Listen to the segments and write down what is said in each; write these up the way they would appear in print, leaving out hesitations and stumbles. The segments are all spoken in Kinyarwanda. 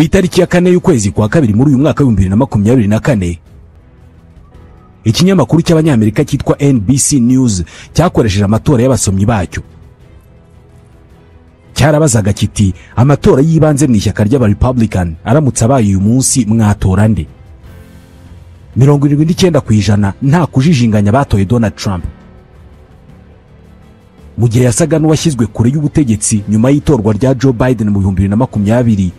ku itariki ya 4 y'ukwezi kwa kabiri muri uyu mwaka wa 2024 ikinyamakuru cy'abanyamerika cyitwa NBC News cyakoresheje amatora y'abasomyi bacyo. Cyarabazaga kiti amatora yibanze mu ishyaka ry'aba Republican aramutse abaye uyu munsi mwatora nde? 79% nta kujijinganya batoye Donald Trump. Mu gihe yasaga n'uwashyizwe kure y'ubutegetsi nyuma y'itorwa rya Joe Biden mu 2020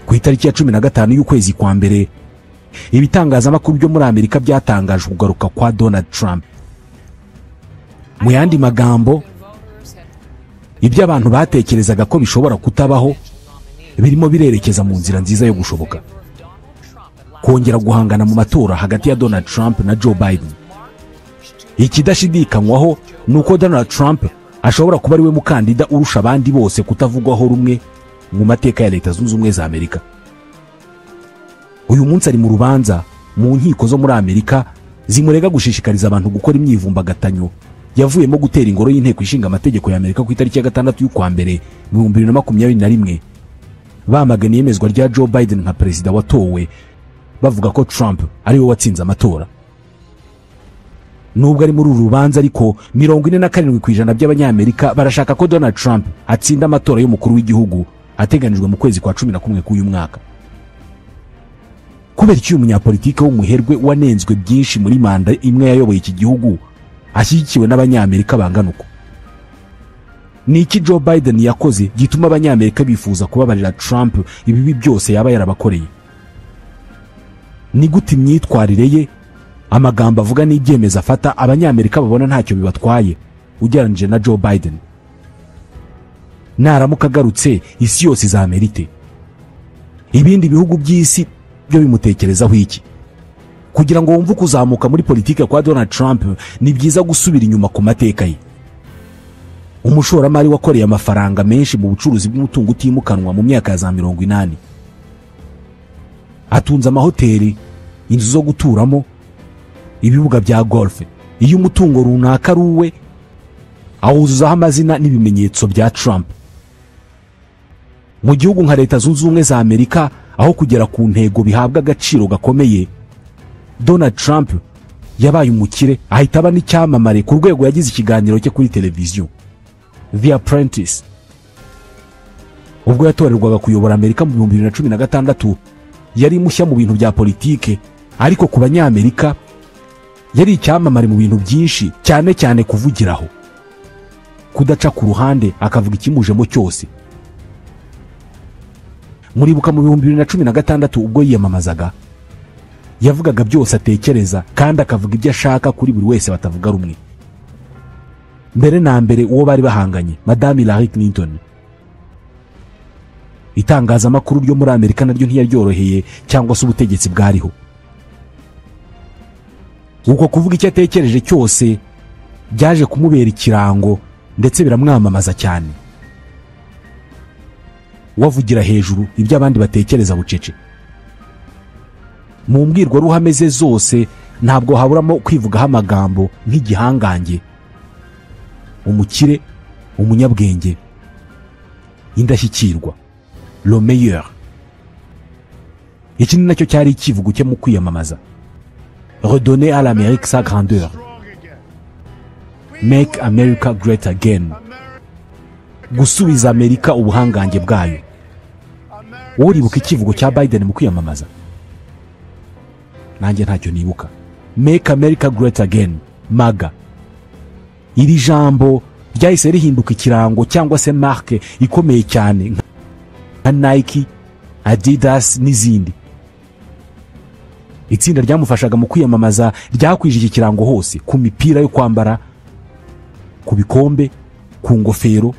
ku itariki ya 15 y'ukwezi kwa mbere, ibitangazamakuru byo muri Amerika byatangaje kugaruka kwa Donald Trump. Mu yandi magambo, ibyo abantu batekerezaga ko bishobora kutabaho birimo birerekeza mu nzira nziza yo gushoboka, kongera guhangana mu matora hagati ya Donald Trump na Joe Biden. Ikidashidikanywaho nuko Donald Trump ashobora kuba ari we mukandida urusha abandi bose kutavugwaho rumwe mu mateka ya Leta Zunze Ubumwe za Amerika. Uyu munsi ari mu rubanza mu nkiko zo muri Amerika zimurega gushishikariza abantu gukora imyivumbagatanyo yavuyemo gutera ingoro y'inteko ishinga amategeko ya Amerika ku itariki ya 6 y'ukwa mbere mu 2021, bamagana iyemezwa rya Joe Biden nka perezida watowe, bavuga ko Trump ari we watsinze amatora. Nubwo ari muri uru rubanza ariko 47% by'abanyamerika barashaka ko Donald Trump atsinda amatora y'umukuru w'igihugu ateganijwe mu kwezi kwa 11 k'uyu mwaka. Kubera iki umunyapolitike w'umuherwe wanenzwe byinshi muri manda imwe yayoboye iki gihugu ashyigikiwe n'abanyamerika bangana uko? Ni iki Joe Biden yakoze gituma abanyamerika bifuza kubabarira Trump ibibi byose yaba yarabakoreye? Ni gute imyitwarire ye, amagambo avuga n'ibyemeza afata abanyamerika babona ntacyo bibatwaye ugereranije na Joe Biden? Naramuka agarutse isi yose izamerite. Ibindi bihugu by'isi byo bimutekerezaho iki? Kugira ngo wumve kuzamuka muri politike kwa Donald Trump ni byiza gusubira inyuma ku mateka ye. Umushoramari wakoreye amafaranga menshi mu bucuruzi bw'umutungo utimukanwa mu myaka ya za 80. Atunze amahoteli, inzu zo guturamo, ibibuga bya golf. Iyo umutungo runaka ruwe awuzuzaho amazina n'ibimenyetso bya Trump. Mu gihugu nka Leta Zunze Ubumwe za Amerika, aho kugera ku ntego bihabwa agaciro gakomeye, Donald Trump yabaye umukire ahita aba n'icyamamare ku rwego yagize ikiganiro cye kuri televiziyo The Apprentice. Ubwo yatorerwaga kuyobora Amerika mu 2016 yari mushya mu bintu bya politike, ariko ku banyamerika yari icyamamare mu bintu byinshi, cyane cyane kuvugiraho, kudaca ku ruhande akavuga ikimujemo cyose. Muribuka mu 2016 ubwo yiyamamazaga yavugaga byose atekereza kandi akavuga ibyo ashaka kuri buri wese batavuga rumwe. Mbere na mbere uwo bari bahanganye, Madame Hillary Clinton. Itangazamakuru ryo muri Amerika naryo ntiyaryoroheye cyangwa se ubutegetsi bwariho. Uko kuvuga icyo atekereje cyose byaje kumubera ikirango ndetse biramwamamaza cyane. Wavugira hejuru ibyo abandi batekereza bucece. Mu mbwirwaruhame ze zose ntabwo haburamo kwivugaho amagambo nk'igihangange, umukire, umunyabwenge, indashyikirwa, le meilleur. Iki ni nacyo cyari ikivugo cye mu kwiyamamaza. Redonner à l'Amérique sa grandeur. Make America great again. Gusubiza Amerika ubuhangange bwayo. Uribuka ikivugo cya Biden mu kwiyamamaza? Nanjye ntacyo nibuka. Make America great again, MAGA. Iri jambo ryahise rihinduka ikirango cyangwa se marque ikomeye cyane nka Nike, Adidas n'izindi. Itsinda ryamufashaga mu kwiyamamaza ryakwije iki kirango hose, ku mipira yo kwambara, ku bikombe, ku ngofero,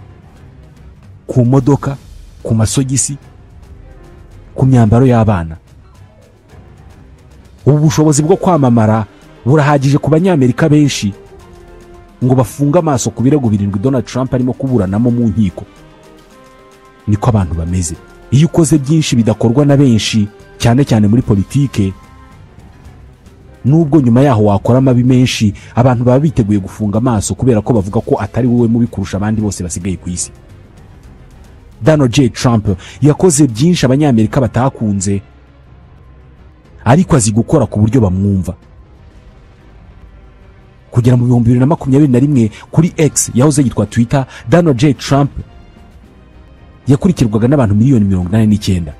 ku modoka, ku masogisi, ku myambaro y'abana. Ubu bushobozi bwo kwamamara burahagije ku banyamerika benshi ngo bafunga amaso ku birego 7 Donald Trump arimo kuburanamo mu nkiko. Niko abantu bameze. Iyo ukoze byinshi bidakorwa na benshi, cyane cyane muri politike, nubwo nyuma yaho wakora amabi menshi, abantu baba biteguye gufunga amaso kubera ko bavuga ko atari wowe mubi kurusha abandi bose basigaye ku isi. Donald J. Trump yakoze byinshi abanyamerika batakunze, ariko azi gukora ku buryo bamwumva. Kugera mu 2021 kuri X yahoze yitwa Twitter, Donald J. Trump yakurikirwaga n'abantu miliyoni 89.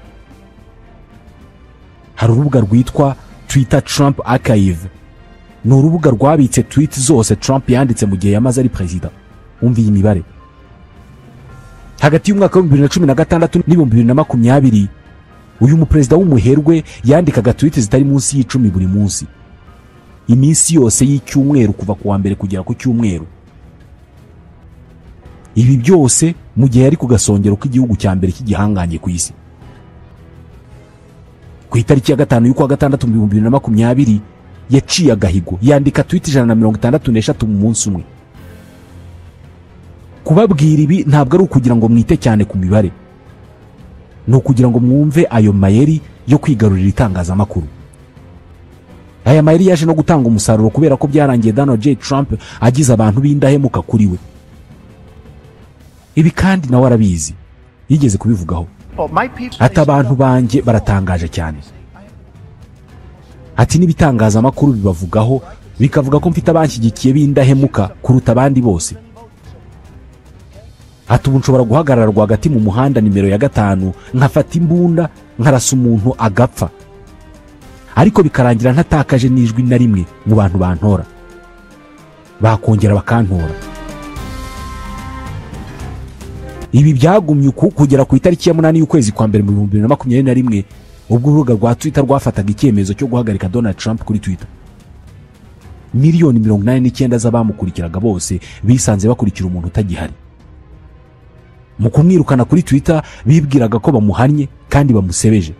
Hari urubuga rwitwa Twitter Trump Archive, ni urubuga rwabitse tweet zose Trump yanditse mu gihe yamaze ari perezida. Umva iyi mibare: hagati y'umwaka wa 2016 n'2020 uyu muperezida w'umuherwe yandikaga tweet zitari munsi y'10 buri munsi, iminsi yose y'icyumweru kuva ku wa mbere kugera ku cyumweru. Ibi byose mu gihe yari ku gasongero k'igihugu cya mbere cy'igihanganye ku isi. Ku itariki ya 5 y'ukwa gatandatu 2020 yaciye agahigo, yandika tweet 163 mu munsi umwe. Kubabwira ibi ntabwo ari ukugira ngo mwite cyane ku mibare, ni ukugira ngo mwumve ayo mayeri yo kwigarurira itangazamakuru. Aya mayeri yaje no gutanga umusaruro kubera ko byarangiye Donald J. Trump agize abantu b'indahemuka kuri we. Ibi kandi nawe arabizi, yigeze kubivugaho. Ati abantu banjye baratangaje cyane. Ati n'ibitangazamakuru bibavugaho bikavuga ko mfite abanshyigikiye b'indahemuka kuruta abandi bose. Ati ubu nshobora guhagarara rwagati mu muhanda nimero ya 5 nkafata imbunda nkarasa umuntu agapfa, ariko bikarangira ntatakaje n'ijwi na rimwe mu bantu bantora, bakongera bakantora. Ibi byagumye kugera ku itariki ya 8 y'ukwezi kwa mbere mu 2021 ubwo urubuga rwa Twitter rwafataga icyemezo cyo guhagarika Donald Trump kuri Twitter. Miliyoni 89 z'abamukurikiraga bose bisanze bakurikira umuntu utagihari. Mu kumwirukana kuri Twitter bibwiraga ko bamuhannye kandi bamusebeje.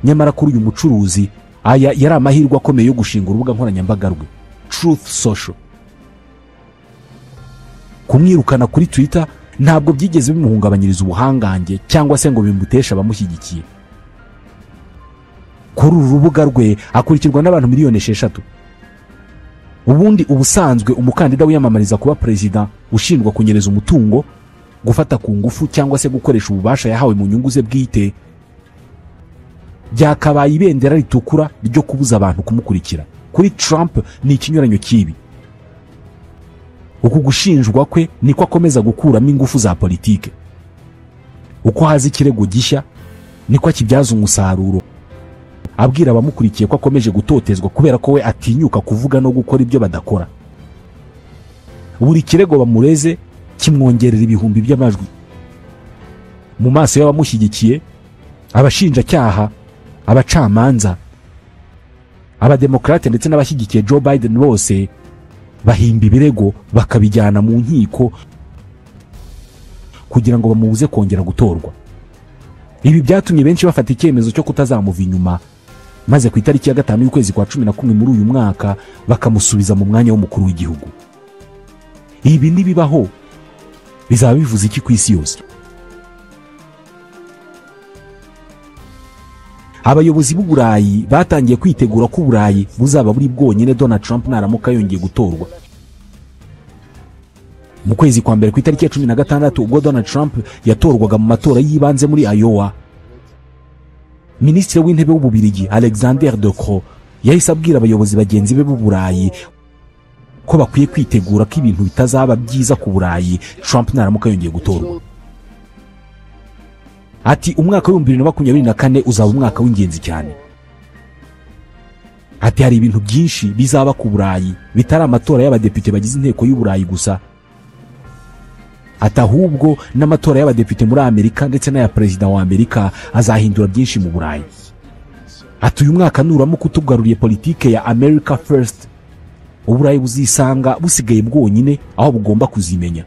Nyamara kuri uyu mucuruzi aya yari amahirwe akomeye yo gushinga urubuga nkoranyambaga rwe Truth Social. Kumwirukana kuri Twitter ntabwo byigeze bimuhungabanyiriza ubuhangange cyangwa se ngo bimutesha abamushyigikiye. Kuri uru rubuga rwe akurikirwa n'abantu miliyoni 6. Ubundi ubusanzwe umukandida wiyamamariza kuba perezida ushinjwa kunyereza umutungo, gufata ku ngufu cyangwa se gukoresha ububasha yahawe mu nyungu ze bwite, byakabaye ibendera ritukura ryo kubuza abantu kumukurikira. Kuri Trump ni ikinyuranyo kibi. Uku gushinjwa kwe niko akomeza gukuramo ingufu za politike. Uko haza ikirego gishya niko akibyaza umusaruro, abwira abamukurikiye ko akomeje gutotezwa kubera ko we atinyuka kuvuga no gukora ibyo badakora. Buri kirego bamureze kimwongerera ibihumbi by'amajwi. Mu maso y'abamushyigikiye, abashinjacyaha, abacamanza, abademokrate ndetse n'abashyigikiye Joe Biden bose bahimba ibirego bakabijyana mu nkiko kugira ngo bamubuze kongera gutorwa. Ibi byatumye benshi bafata icyemezo cyo kutazamuva inyuma, maze ku itariki ya 5 y'ukwezi kwa 11 muri uyu mwaka bakamusubiza mu mwanya w'umukuru w'igihugu. Ibi nibibaho bizaba bivuze iki ku isi yose? Abayobozi b'u Burayi batangiye kwitegura ko Burayi buzaba buri bwonyine Donald Trump naramuka yongeye gutorwa. Mu kwezi kwa mbere ku itariki ya 16 ubwo Donald Trump yatorwaga mu matora yibanze muri Iowa, Minisitiri w'intebe w'Ububirigi Alexander De Croo yahise abwira abayobozi bagenzi be b'u Burayi ko bakwiye kwitegura ko ibintu bitazaba byiza ku Burayi Trump naramuka yongeye gutorwa. Ati umwaka wa 2024 uzaba umwaka w'ingenzi cyane. Ati hari ibintu byinshi bizaba ku Burayi bitari amatora y'abadepite bagize inteko y'u Burayi gusa, ati ahubwo n'amatora y'abadepite muri Amerika ndetse n'aya perezida wa Amerika azahindura byinshi mu Burayi. Ati uyu mwaka nuramuka utugaruriye politike ya America First, Uburayi buzisanga busigaye bwonyine aho bugomba kuzimenya.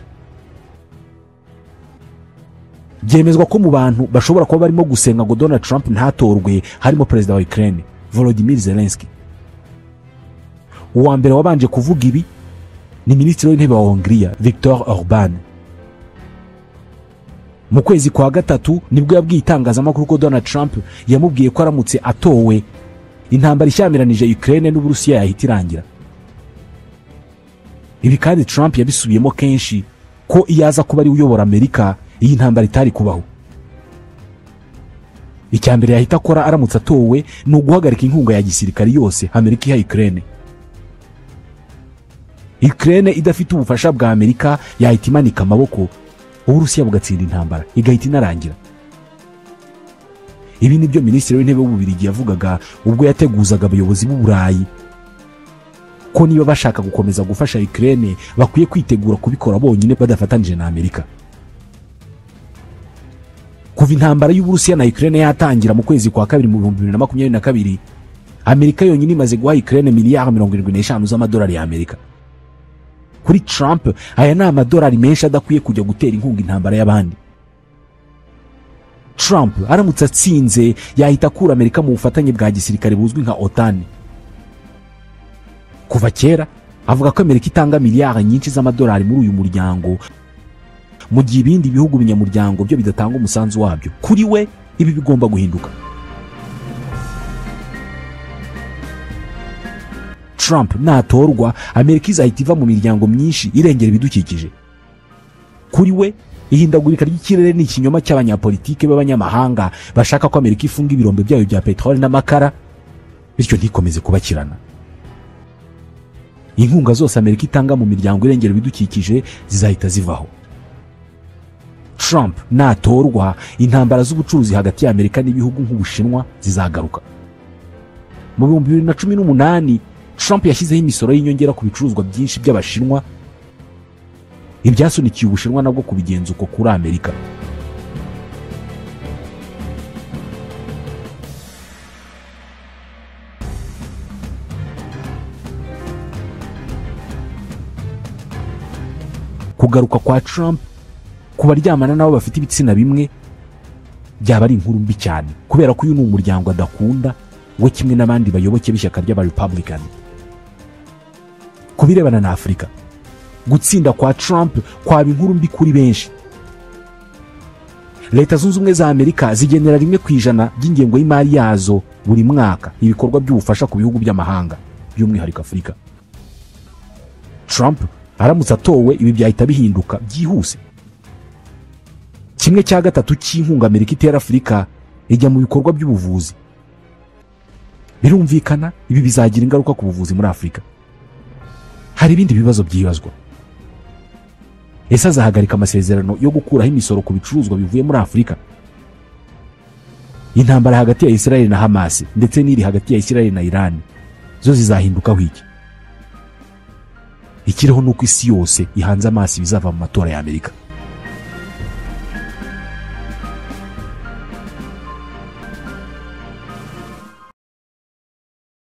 Byemezwa ko mu bantu bashobora kuba barimo gusenga ngo Donald Trump ntatorwe harimo perezida wa Ukraine Volodymyr Zelensky. Uwa mbere wabanje kuvuga ibi ni minisitiri w'intebe wa Hongria Viktor Orban. Mu kwezi kwa gatatu nibwo yabwiye itangazamakuru ko Donald Trump yamubwiye ko aramutse atowe intambara ishyamiranyije Ukraine n'Uburusiya yahita irangira. Ibi kandi Trump yabisubiyemo kenshi ko iyaza kuba ari uyobora Amerika iyi ntambara itari kubaho. icya mbere yahita akora aramutse atowe ni uguhagarika inkunga ya gisirikare yose Amerika iha Ukraine. Ukraine idafite ubufasha bwa Amerika yahita imanika amaboko, Uburusiya bugatsinda intambara igahita inarangira. Ibi nibyo Minisitiri w'Intebe w'Ububiligi yavugaga ubwo yateguzaga abayobozi b'u Burayi ko niba bashaka gukomeza gufasha Ukraine bakwiye kwitegura kubikora bonyine badafatanije na Amerika. Kuva intambara y'Uburusiya na Ukraine yatangira mu kwezi kwa kabiri mu 2022, Amerika yonyine imaze guha Ukraine miliyari 75 z'amadolari ya Amerika. Kuri Trump aya ni amadolari menshi adakwiye kujya gutera inkunga intambara y'abandi. Trump aramutse atsinze yahita akura Amerika mu bufatanye bwa gisirikare buzwi nka OTAN. Kuva kera avuga ko Amerika itanga miliyari nyinshi z'amadolari muri uyu muryango, mu gihe ibindi bihugu binyamuryango byo bidatanga umusanzu wabyo. Kuri we ibi bigomba guhinduka. Trump natorwa, Amerika izahita iva mu miryango myinshi irengera ibidukikije. Kuri we ihindagurika ry'ikirere ni ikinyoma cy'abanyapolitike b'abanyamahanga bashaka ko Amerika ifunga ibirombe byayo bya petroli n'amakara bityo ntikomeze kubakirana. Inkunga zose Amerika itanga mu miryango irengera ibidukikije zizahita zivaho. Trump natorwa, intambara z'ubucuruzi hagati ya Amerika n'ibihugu nk'Ubushinwa zizagaruka. Mu 2018 Trump yashyizeho imisoro y'inyongera ku bicuruzwa byinshi by'Abashinwa, ibyasunikiye Ubushinwa nabwo kubigenza uko kuri Amerika. Kugaruka kwa Trump ku baryamana nabo bafite ibitsina bimwe byaba ari inkuru mbi cyane, kubera ko uyu ni umuryango adakunda we kimwe n'abandi bayoboke b'ishyaka ry'aba-Republican. Kubirebana na Afurika, gutsinda kwa Trump kwaba inkuru mbi kuri benshi. Leta Zunze Ubumwe za Amerika zigenera 1% by'ingengo y'imari yazo buri mwaka ibikorwa by'ubufasha ku bihugu by'amahanga by'umwihariko Afurika. Trump aramutse atowe ibi byahita bihinduka byihuse. 1/3 cy'inkunga Amerika itera Afurika ijya mu bikorwa by'ubuvuzi. Birumvikana ibi bizagira ingaruka ku buvuzi muri Afurika. Hari ibindi bibazo byibazwa. Ese azahagarika amasezerano yo gukuraho imisoro ku bicuruzwa bivuye muri Afurika? Intambara hagati ya Israel na Hamas ndetse n'iri hagati ya Israel na Iran zo zizahindukaho iki? Ikiriho nuko isi yose ihanze amaso bizava mu matora ya Amerika.